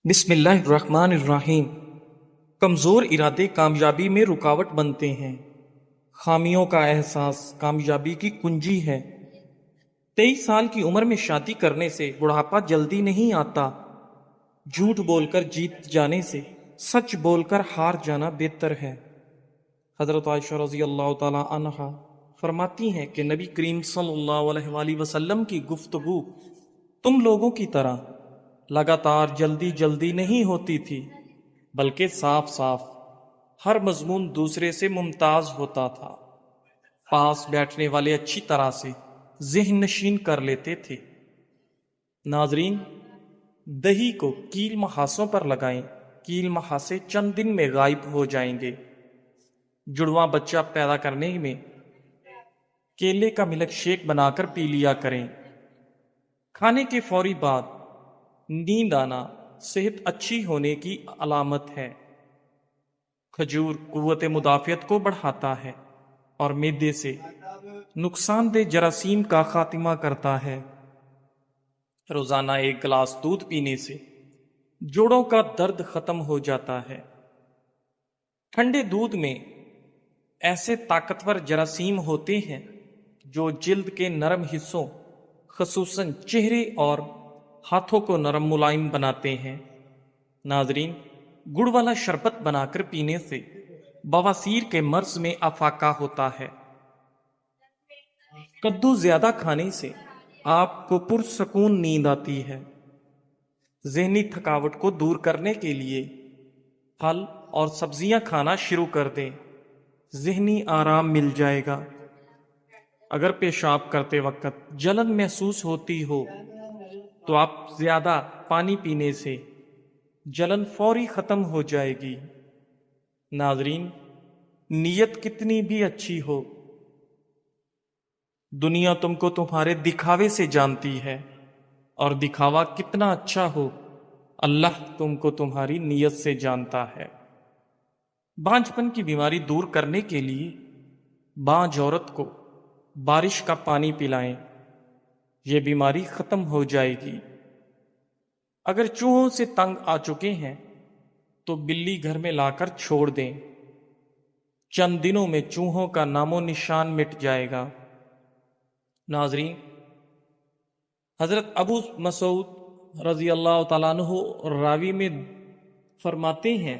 بسم اللہ الرحمن الرحیم۔ کمزور ارادے کامیابی میں رکاوٹ بنتے ہیں۔ خامیوں کا احساس کامیابی کی کنجی ہے۔ 23 سال کی عمر میں شادی کرنے سے بڑھاپا جلدی نہیں آتا۔ جھوٹ بول کر جیت جانے سے سچ بول کر ہار جانا بہتر ہے۔ حضرت عائشہ رضی اللہ تعالی عنہا فرماتی ہیں کہ نبی کریم صلی اللہ علیہ وآلہ وسلم کی گفتگو تم لوگوں کی طرح لگاتار جلدی جلدی نہیں ہوتی تھی، بلکہ صاف صاف ہر مضمون دوسرے سے ممتاز ہوتا تھا۔ پاس بیٹھنے والے اچھی طرح سے ذہن نشین کر لیتے تھے۔ ناظرین، دہی کو کیل محاسوں پر لگائیں، کیل محاسے چند دن میں غائب ہو جائیں گے۔ جڑواں بچہ پیدا کرنے میں کیلے کا ملک شیک بنا کر پی لیا کریں۔ کھانے کے فوری بعد نیند آنا صحت اچھی ہونے کی علامت ہے۔ کھجور قوت مدافعت کو بڑھاتا ہے اور معدے سے نقصان دہ جراثیم کا خاتمہ کرتا ہے۔ روزانہ 1 گلاس دودھ پینے سے جوڑوں کا درد ختم ہو جاتا ہے۔ ٹھنڈے دودھ میں ایسے طاقتور جراثیم ہوتے ہیں جو جلد کے نرم حصوں خصوصاً چہرے اور ہاتھوں کو نرم ملائم بناتے ہیں۔ ناظرین، گڑ والا شربت بنا کر پینے سے بواسیر کے مرض میں افاقہ ہوتا ہے۔ کدو زیادہ کھانے سے آپ کو پرسکون نیند آتی ہے۔ ذہنی تھکاوٹ کو دور کرنے کے لیے پھل اور سبزیاں کھانا شروع کر دیں، ذہنی آرام مل جائے گا۔ اگر پیشاب کرتے وقت جلن محسوس ہوتی ہو تو آپ زیادہ پانی پینے سے جلن فوری ختم ہو جائے گی۔ ناظرین، نیت کتنی بھی اچھی ہو، دنیا تم کو تمہارے دکھاوے سے جانتی ہے، اور دکھاوا کتنا اچھا ہو، اللہ تم کو تمہاری نیت سے جانتا ہے۔ بانجھپن کی بیماری دور کرنے کے لیے بانجھ عورت کو بارش کا پانی پلائیں، یہ بیماری ختم ہو جائے گی۔ اگر چوہوں سے تنگ آ چکے ہیں تو بلی گھر میں لا کر چھوڑ دیں، چند دنوں میں چوہوں کا نام و نشان مٹ جائے گا۔ ناظرین، حضرت ابو مسعود رضی اللہ تعالیٰ عنہ راوی میں فرماتے ہیں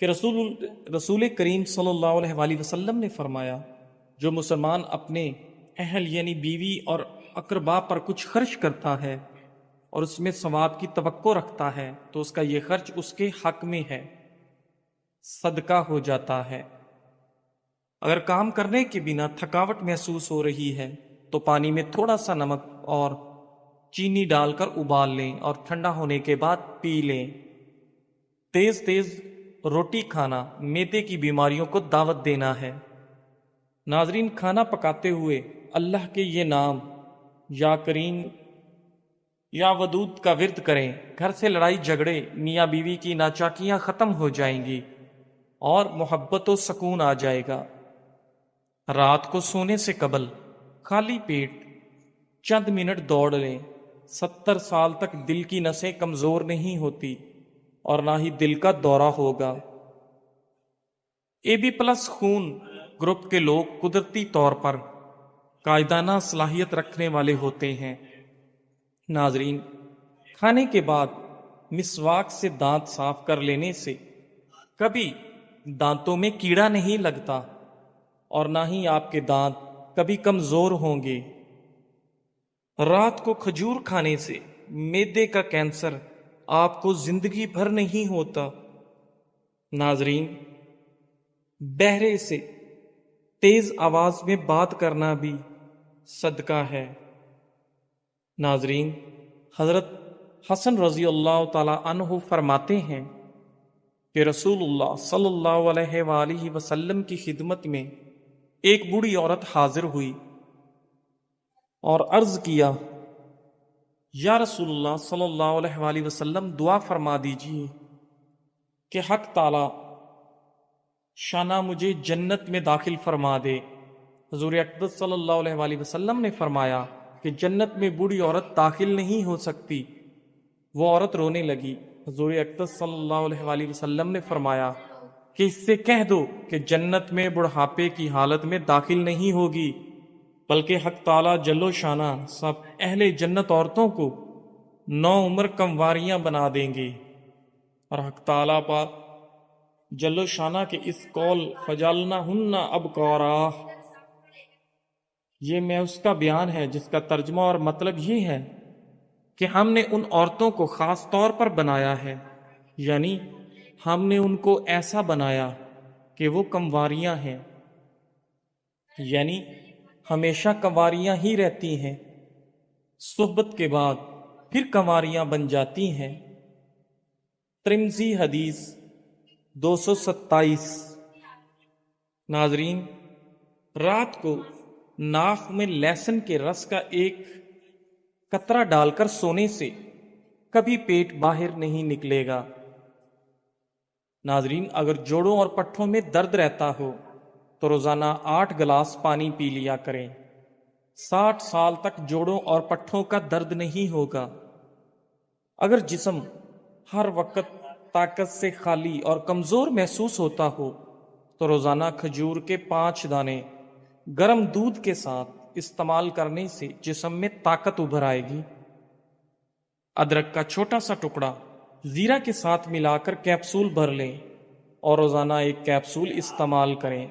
کہ رسول کریم صلی اللہ علیہ وآلہ وسلم نے فرمایا، جو مسلمان اپنے اہل یعنی بیوی اور اقربا پر کچھ خرچ کرتا ہے اور اس میں ثواب کی توقع رکھتا ہے تو اس کا یہ خرچ اس کے حق میں ہے، صدقہ ہو جاتا ہے۔ اگر کام کرنے کے بنا تھکاوٹ محسوس ہو رہی ہے تو پانی میں تھوڑا سا نمک اور چینی ڈال کر ابال لیں اور ٹھنڈا ہونے کے بعد پی لیں۔ تیز تیز روٹی کھانا معدے کی بیماریوں کو دعوت دینا ہے۔ ناظرین، کھانا پکاتے ہوئے اللہ کے یہ نام یا کریم یا ودود کا ورد کریں، گھر سے لڑائی جھگڑے میاں بیوی کی ناچاکیاں ختم ہو جائیں گی اور محبت و سکون آ جائے گا۔ رات کو سونے سے قبل خالی پیٹ چند منٹ دوڑ لیں۔ 70 سال تک دل کی نسیں کمزور نہیں ہوتی اور نہ ہی دل کا دورہ ہوگا۔ AB+ خون گروپ کے لوگ قدرتی طور پر قائدانہ صلاحیت رکھنے والے ہوتے ہیں۔ ناظرین، کھانے کے بعد مسواک سے دانت صاف کر لینے سے کبھی دانتوں میں کیڑا نہیں لگتا اور نہ ہی آپ کے دانت کبھی کمزور ہوں گے۔ رات کو کھجور کھانے سے معدے کا کینسر آپ کو زندگی بھر نہیں ہوتا۔ ناظرین، بہرے سے تیز آواز میں بات کرنا بھی صدقہ ہے۔ ناظرین، حضرت حسن رضی اللہ تعالی عنہ فرماتے ہیں کہ رسول اللہ صلی اللہ علیہ وآلہ وسلم کی خدمت میں ایک بوڑھی عورت حاضر ہوئی اور عرض کیا، یا رسول اللہ صلی اللہ علیہ وآلہ وسلم، دعا فرما دیجیے کہ حق تعالی شانہ مجھے جنت میں داخل فرما دے۔ حضور اقدس صلی اللہ علیہ وآلہ وسلم نے فرمایا کہ جنت میں بوڑھی عورت داخل نہیں ہو سکتی وہ عورت رونے لگی۔ حضور اقدس صلی اللہ علیہ وآلہ وسلم نے فرمایا کہ اس سے کہہ دو کہ جنت میں بڑھاپے کی حالت میں داخل نہیں ہوگی، بلکہ حق تعالیٰ جل و شانہ سب اہل جنت عورتوں کو 9 عمر کمواریاں بنا دیں گے۔ اور حق تعالیٰ پاک جل و شانہ کے اس قول فجعلناہن ابکارا، یہ میں اس کا بیان ہے جس کا ترجمہ اور مطلب یہ ہے کہ ہم نے ان عورتوں کو خاص طور پر بنایا ہے، یعنی ہم نے ان کو ایسا بنایا کہ وہ کنواریاں ہیں، یعنی ہمیشہ کنواریاں ہی رہتی ہیں، صحبت کے بعد پھر کنواریاں بن جاتی ہیں۔ ترمذی حدیث 227۔ ناظرین، رات کو ناک میں لہسن کے رس کا ایک قطرہ ڈال کر سونے سے کبھی پیٹ باہر نہیں نکلے گا۔ ناظرین، اگر جوڑوں اور پٹھوں میں درد رہتا ہو تو روزانہ 8 گلاس پانی پی لیا کریں۔ 60 سال تک جوڑوں اور پٹھوں کا درد نہیں ہوگا۔ اگر جسم ہر وقت طاقت سے خالی اور کمزور محسوس ہوتا ہو تو روزانہ کھجور کے 5 دانے گرم دودھ کے ساتھ استعمال کرنے سے جسم میں طاقت ابھر آئے گی۔ ادرک کا چھوٹا سا ٹکڑا زیرہ کے ساتھ ملا کر کیپسول بھر لیں اور روزانہ 1 کیپسول استعمال کریں۔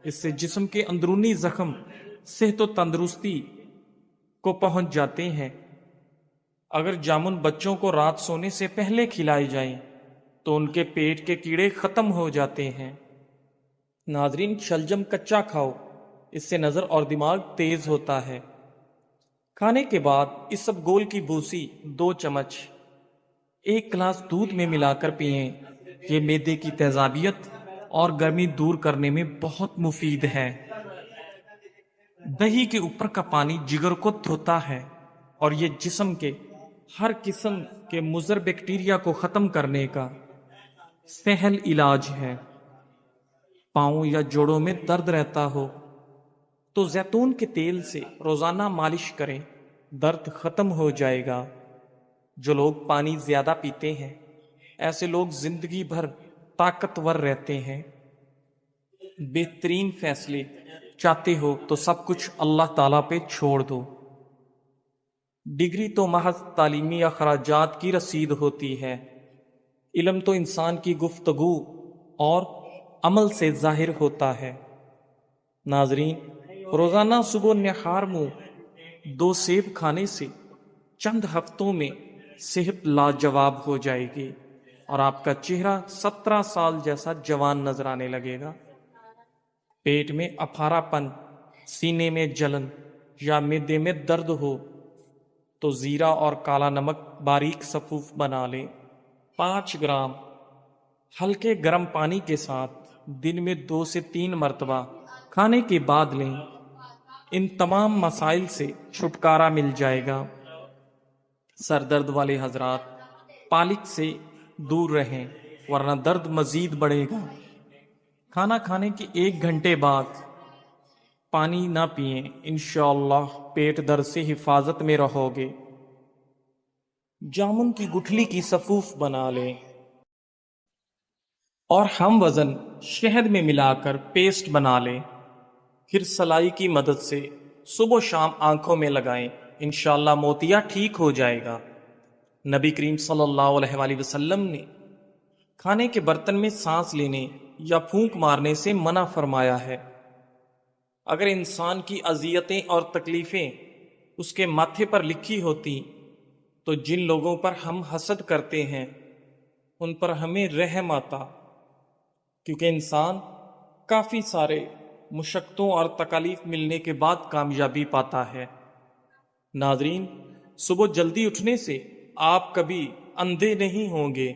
اس سے جسم کے اندرونی زخم صحت و تندرستی کو پہنچ جاتے ہیں۔ اگر جامن بچوں کو رات سونے سے پہلے کھلائے جائیں تو ان کے پیٹ کے کیڑے ختم ہو جاتے ہیں۔ ناظرین، شلجم کچا کھاؤ، اس سے نظر اور دماغ تیز ہوتا ہے۔ کھانے کے بعد اسبگول کی بھوسی 2 چمچ 1 گلاس دودھ میں ملا کر پئیں۔ یہ معدے کی تیزابیت اور گرمی دور کرنے میں بہت مفید ہے۔ دہی کے اوپر کا پانی جگر کو دھوتا ہے اور یہ جسم کے ہر قسم کے مضر بیکٹیریا کو ختم کرنے کا سہل علاج ہے۔ پاؤں یا جوڑوں میں درد رہتا ہو تو زیتون کے تیل سے روزانہ مالش کریں، درد ختم ہو جائے گا۔ جو لوگ پانی زیادہ پیتے ہیں ایسے لوگ زندگی بھر طاقتور رہتے ہیں۔ بہترین فیصلے چاہتے ہو تو سب کچھ اللہ تعالیٰ پہ چھوڑ دو۔ ڈگری تو محض تعلیمی اخراجات کی رسید ہوتی ہے، علم تو انسان کی گفتگو اور عمل سے ظاہر ہوتا ہے۔ ناظرین، روزانہ صبح نہار منہ 2 سیب کھانے سے چند ہفتوں میں صحت لاجواب ہو جائے گی اور آپ کا چہرہ 17 سال جیسا جوان نظر آنے لگے گا۔ پیٹ میں اپھارا پن، سینے میں جلن یا معدے میں درد ہو تو زیرہ اور کالا نمک باریک صفوف بنا لیں۔ 5 گرام ہلکے گرم پانی کے ساتھ دن میں 2 سے 3 مرتبہ کھانے کے بعد لیں۔ ان تمام مسائل سے چھٹکارا مل جائے گا۔ سر درد والے حضرات پالک سے دور رہیں ورنہ درد مزید بڑھے گا۔ کھانا کھانے کے 1 گھنٹے بعد پانی نہ پئیں، انشاءاللہ پیٹ درد سے حفاظت میں رہو گے۔ جامن کی گٹھلی کی صفوف بنا لیں اور ہم وزن شہد میں ملا کر پیسٹ بنا لیں، پھر سلائی کی مدد سے صبح و شام آنکھوں میں لگائیں، انشاءاللہ موتیا ٹھیک ہو جائے گا۔ نبی کریم صلی اللہ علیہ وآلہ وسلم نے کھانے کے برتن میں سانس لینے یا پھونک مارنے سے منع فرمایا ہے۔ اگر انسان کی اذیتیں اور تکلیفیں اس کے ماتھے پر لکھی ہوتی تو جن لوگوں پر ہم حسد کرتے ہیں ان پر ہمیں رحم آتا، کیونکہ انسان کافی سارے مشقتوں اور تکالیف ملنے کے بعد کامیابی پاتا ہے۔ ناظرین، صبح جلدی اٹھنے سے آپ کبھی اندھے نہیں ہوں گے۔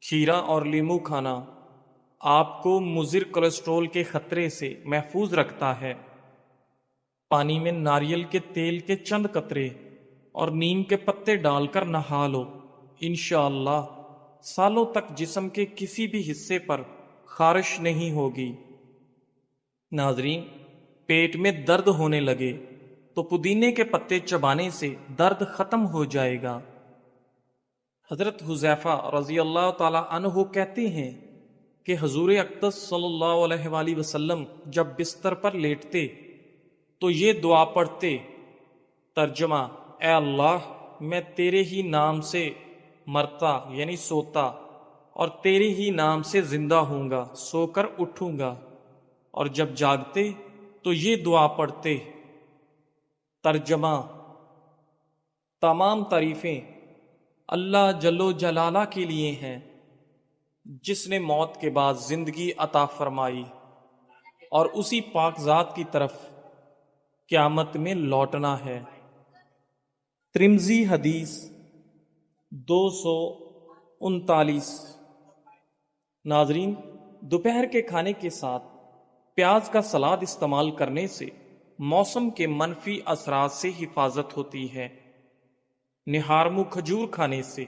کھیرا اور لیمو کھانا آپ کو مضر کولیسٹرول کے خطرے سے محفوظ رکھتا ہے۔ پانی میں ناریل کے تیل کے چند قطرے اور نیم کے پتے ڈال کر نہا لو، انشاءاللہ سالوں تک جسم کے کسی بھی حصے پر خارش نہیں ہوگی۔ ناظرین، پیٹ میں درد ہونے لگے تو پودینے کے پتے چبانے سے درد ختم ہو جائے گا۔ حضرت حذیفہ رضی اللہ تعالی عنہ کہتے ہیں کہ حضور اقدس صلی اللہ علیہ وآلہ وسلم جب بستر پر لیٹتے تو یہ دعا پڑھتے، ترجمہ: اے اللہ، میں تیرے ہی نام سے مرتا یعنی سوتا اور تیرے ہی نام سے زندہ ہوں گا، سو کر اٹھوں گا، اور جب جاگتے تو یہ دعا پڑھتے، ترجمہ: تمام تعریفیں اللہ جل و جلالہ کے لیے ہیں، جس نے موت کے بعد زندگی عطا فرمائی، اور اسی پاک ذات کی طرف قیامت میں لوٹنا ہے۔ ترمذی حدیث 239۔ ناظرین، دوپہر کے کھانے کے ساتھ پیاز کا سلاد استعمال کرنے سے موسم کے منفی اثرات سے حفاظت ہوتی ہے۔ نہارمو کھجور کھانے سے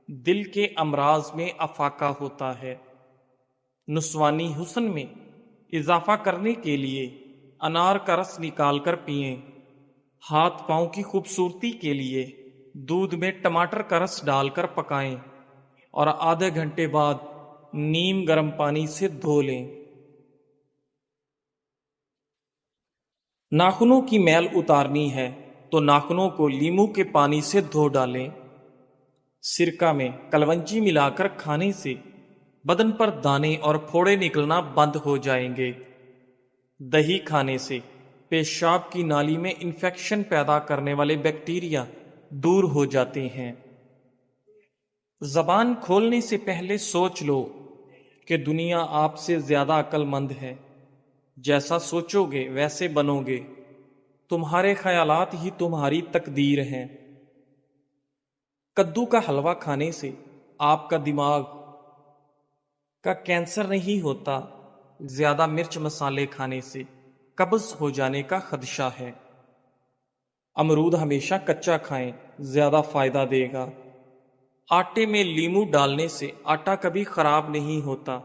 دل کے امراض میں افاقہ ہوتا ہے۔ نسوانی حسن میں اضافہ کرنے کے لیے انار کا رس نکال کر پئیں۔ ہاتھ پاؤں کی خوبصورتی کے لیے دودھ میں ٹماٹر کا رس ڈال کر پکائیں اور آدھے گھنٹے بعد نیم گرم پانی سے دھو لیں۔ ناخنوں کی میل اتارنی ہے تو ناخنوں کو لیموں کے پانی سے دھو ڈالیں۔ سرکہ میں کلونجی ملا کر کھانے سے بدن پر دانے اور پھوڑے نکلنا بند ہو جائیں گے۔ دہی کھانے سے پیشاب کی نالی میں انفیکشن پیدا کرنے والے بیکٹیریا دور ہو جاتے ہیں۔ زبان کھولنے سے پہلے سوچ لو کہ دنیا آپ سے زیادہ عقل مند ہے۔ جیسا سوچو گے ویسے بنو گے۔ تمہارے خیالات ہی تمہاری تقدیر ہیں۔ کدو کا حلوہ کھانے سے آپ کا دماغ کا کینسر نہیں ہوتا۔ زیادہ مرچ مسالے کھانے سے قبض ہو جانے کا خدشہ ہے۔ امرود ہمیشہ کچا کھائیں، زیادہ فائدہ دے گا۔ آٹے میں لیموں ڈالنے سے آٹا کبھی خراب نہیں ہوتا۔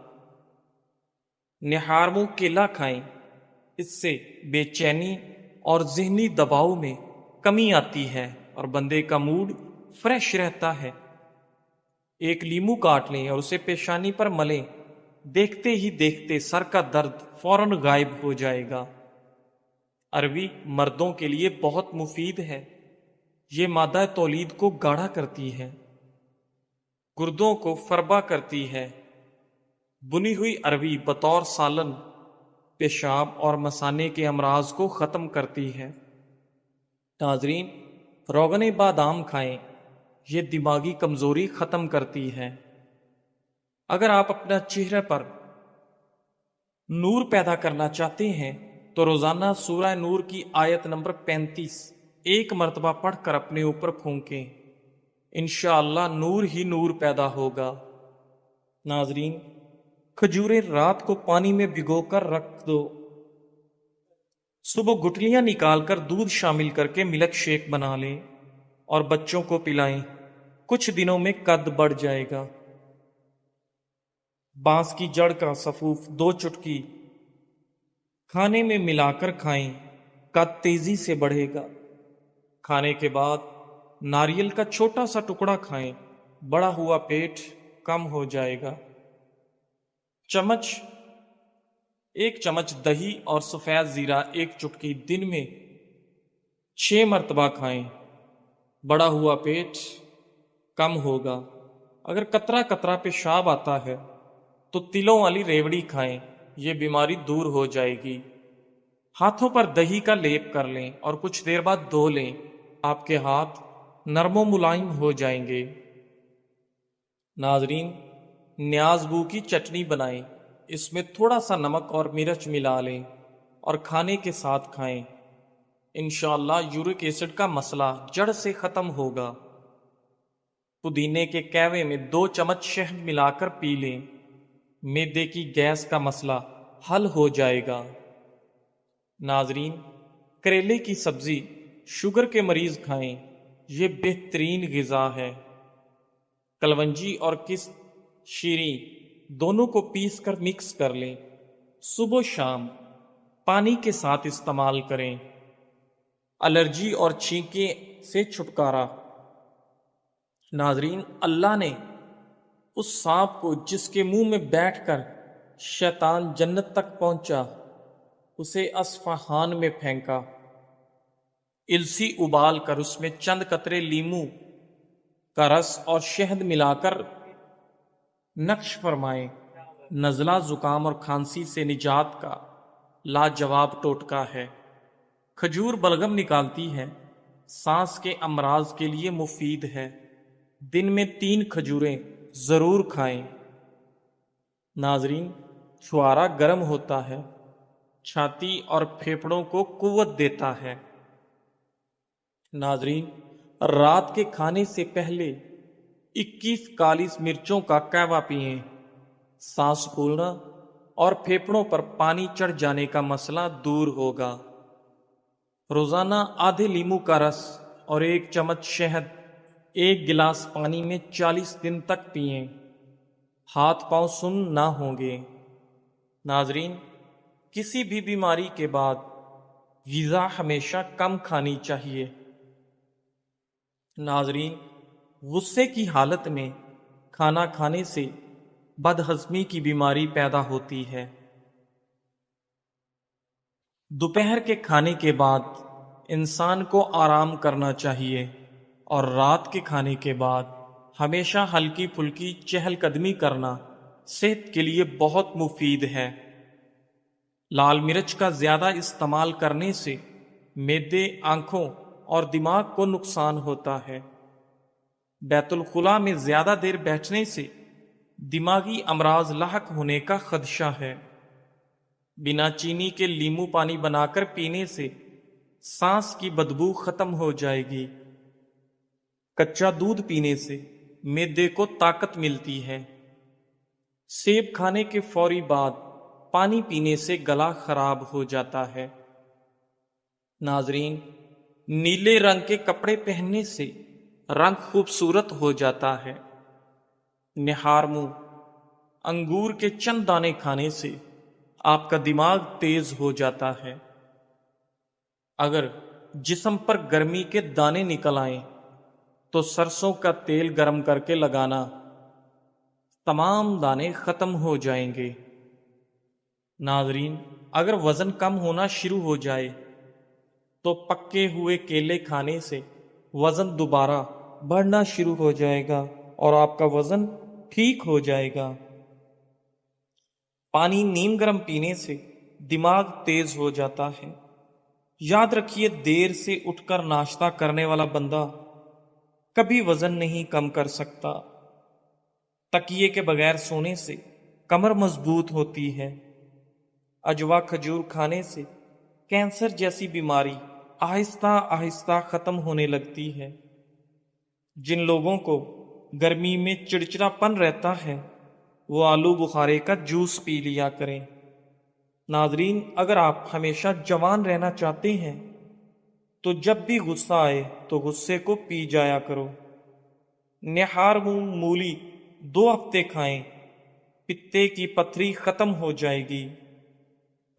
نہارمو کیلا کھائیں، اس سے بے چینی اور ذہنی دباؤ میں کمی آتی ہے اور بندے کا موڈ فریش رہتا ہے۔ ایک لیموں کاٹ لیں اور اسے پیشانی پر ملیں، دیکھتے ہی دیکھتے سر کا درد فوراً غائب ہو جائے گا۔ عربی مردوں کے لیے بہت مفید ہے۔ یہ مادہ تولید کو گاڑھا کرتی ہے، گردوں کو فربا کرتی ہے۔ بنی ہوئی عربی بطور سالن پیشاب اور مثانے کے امراض کو ختم کرتی ہے۔ ناظرین، روغن بادام کھائیں، یہ دماغی کمزوری ختم کرتی ہے۔ اگر آپ اپنا چہرے پر نور پیدا کرنا چاہتے ہیں تو روزانہ سورہ نور کی آیت نمبر 35 ایک مرتبہ پڑھ کر اپنے اوپر پھونکیں، انشاءاللہ نور ہی نور پیدا ہوگا۔ ناظرین، کھجوریں رات کو پانی میں بھگو کر رکھ دو، صبح گٹلیاں نکال کر دودھ شامل کر کے ملک شیک بنا لیں اور بچوں کو پلائیں، کچھ دنوں میں قد بڑھ جائے گا۔ بانس کی جڑ کا سفوف 2 چٹکی کھانے میں ملا کر کھائیں، قد تیزی سے بڑھے گا۔ کھانے کے بعد ناریل کا چھوٹا سا ٹکڑا کھائیں، بڑا ہوا پیٹ کم ہو جائے گا۔ ایک چمچ دہی اور سفید زیرہ 1 چٹکی دن میں 6 مرتبہ کھائیں، بڑا ہوا پیٹ کم ہوگا۔ اگر قطرہ قطرہ پیشاب آتا ہے تو تلوں والی ریوڑی کھائیں، یہ بیماری دور ہو جائے گی۔ ہاتھوں پر دہی کا لیپ کر لیں اور کچھ دیر بعد دھو لیں، آپ کے ہاتھ نرم و ملائم ہو جائیں گے۔ ناظرین، نیاز بو کی چٹنی بنائیں، اس میں تھوڑا سا نمک اور مرچ ملا لیں اور کھانے کے ساتھ کھائیں، انشاءاللہ یورک ایسڈ کا مسئلہ جڑ سے ختم ہوگا۔ پودینے کے کہوے میں 2 چمچ شہد ملا کر پی لیں، معدے کی گیس کا مسئلہ حل ہو جائے گا۔ ناظرین، کریلے کی سبزی شوگر کے مریض کھائیں، یہ بہترین غذا ہے۔ کلونجی اور کس شیریں دونوں کو پیس کر مکس کر لیں، صبح و شام پانی کے ساتھ استعمال کریں۔ الرجی اور چھینکیں سے چھٹکارا۔ ناظرین، اللہ نے اس سانپ کو جس کے منہ میں بیٹھ کر شیطان جنت تک پہنچا اسے اصفہان میں پھینکا، السی ابال کر اس میں چند قطرے لیمو کا رس اور شہد ملا کر نقش فرمائے، نزلہ، زکام اور کھانسی سے نجات کا لاجواب ٹوٹکا ہے۔ کھجور بلغم نکالتی ہے، سانس کے امراض کے لیے مفید ہے، دن میں 3 کھجوریں ضرور کھائیں۔ ناظرین، چھوارا گرم ہوتا ہے، چھاتی اور پھیپھڑوں کو قوت دیتا ہے۔ ناظرین، رات کے کھانے سے پہلے 21 کالی مرچوں کا قہوہ پئیں، سانس پھولنا اور پھیپھڑوں پر پانی چڑھ جانے کا مسئلہ دور ہوگا۔ روزانہ آدھے لیمو کا رس اور 1 چمچ شہد 1 گلاس پانی میں 40 دن تک پئیں، ہاتھ پاؤں سن نہ ہوں گے۔ ناظرین، کسی بھی بیماری کے بعد غذا ہمیشہ کم کھانی چاہیے۔ ناظرین، غصے کی حالت میں کھانا کھانے سے بد ہضمی کی بیماری پیدا ہوتی ہے۔ دوپہر کے کھانے کے بعد انسان کو آرام کرنا چاہیے اور رات کے کھانے کے بعد ہمیشہ ہلکی پھلکی چہل قدمی کرنا صحت کے لیے بہت مفید ہے۔ لال مرچ کا زیادہ استعمال کرنے سے معدے، آنکھوں اور دماغ کو نقصان ہوتا ہے۔ بیت الخلاء میں زیادہ دیر بیٹھنے سے دماغی امراض لاحق ہونے کا خدشہ ہے۔ بنا چینی کے لیمو پانی بنا کر پینے سے سانس کی بدبو ختم ہو جائے گی۔ کچا دودھ پینے سے معدے کو طاقت ملتی ہے۔ سیب کھانے کے فوری بعد پانی پینے سے گلا خراب ہو جاتا ہے۔ ناظرین، نیلے رنگ کے کپڑے پہننے سے رنگ خوبصورت ہو جاتا ہے۔ نہار منہ انگور کے چند دانے کھانے سے آپ کا دماغ تیز ہو جاتا ہے۔ اگر جسم پر گرمی کے دانے نکل آئیں تو سرسوں کا تیل گرم کر کے لگانا، تمام دانے ختم ہو جائیں گے۔ ناظرین، اگر وزن کم ہونا شروع ہو جائے تو پکے ہوئے کیلے کھانے سے وزن دوبارہ بڑھنا شروع ہو جائے گا اور آپ کا وزن ٹھیک ہو جائے گا۔ پانی نیم گرم پینے سے دماغ تیز ہو جاتا ہے۔ یاد رکھیے، دیر سے اٹھ کر ناشتہ کرنے والا بندہ کبھی وزن نہیں کم کر سکتا۔ تکیے کے بغیر سونے سے کمر مضبوط ہوتی ہے۔ اجوا کھجور کھانے سے کینسر جیسی بیماری آہستہ آہستہ ختم ہونے لگتی ہے۔ جن لوگوں کو گرمی میں چڑچڑا پن رہتا ہے وہ آلو بخارے کا جوس پی لیا کریں۔ ناظرین، اگر آپ ہمیشہ جوان رہنا چاہتے ہیں تو جب بھی غصہ آئے تو غصے کو پی جایا کرو۔ نہار منہ مولی 2 ہفتے کھائیں، پتے کی پتھری ختم ہو جائے گی۔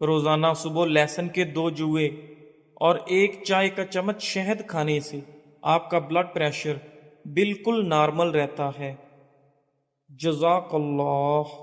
روزانہ صبح لہسن کے 2 جوئے اور 1 چائے کا چمچ شہد کھانے سے آپ کا بلڈ پریشر بالکل نارمل رہتا ہے۔ جزاک اللہ۔